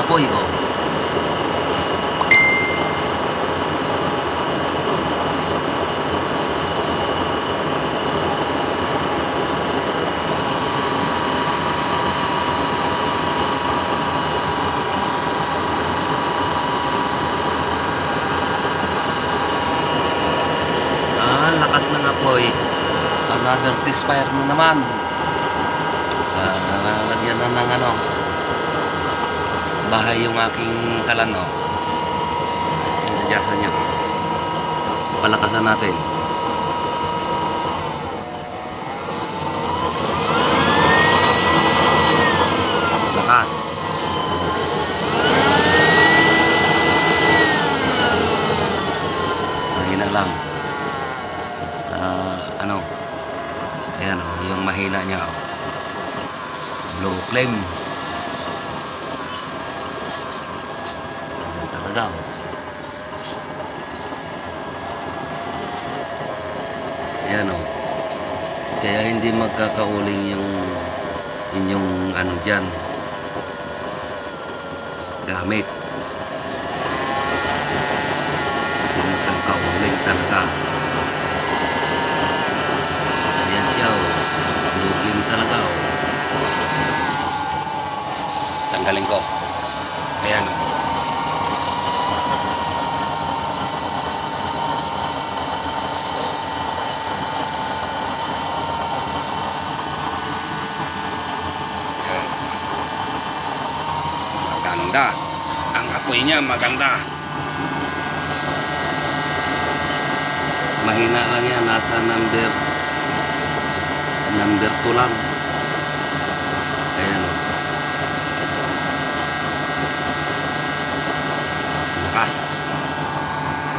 apoy, oh. Lakas ng apoy. Another test-fire na naman. Lagyan na ng ano, bahay yung aking kalan, oh. Adyasan nyo. Palakasan natin. Lakas. Mahina lang. Ano, ayan, oh, yung mahina niya, oh. Low flame. Ayan talaga, oh. Ayan, oh. Kaya hindi magkakauling yung inyong ano dyan gamit. Hindi magkakauling talaga. Ayan siya, oh. Low flame talaga, oh. Tanggalin ko. Ayan, oh. Ayan. Maganda. Ang apoy niya maganda. Mahina lang yan. Nasa number 2 lang. Ayan, oh. Lakas.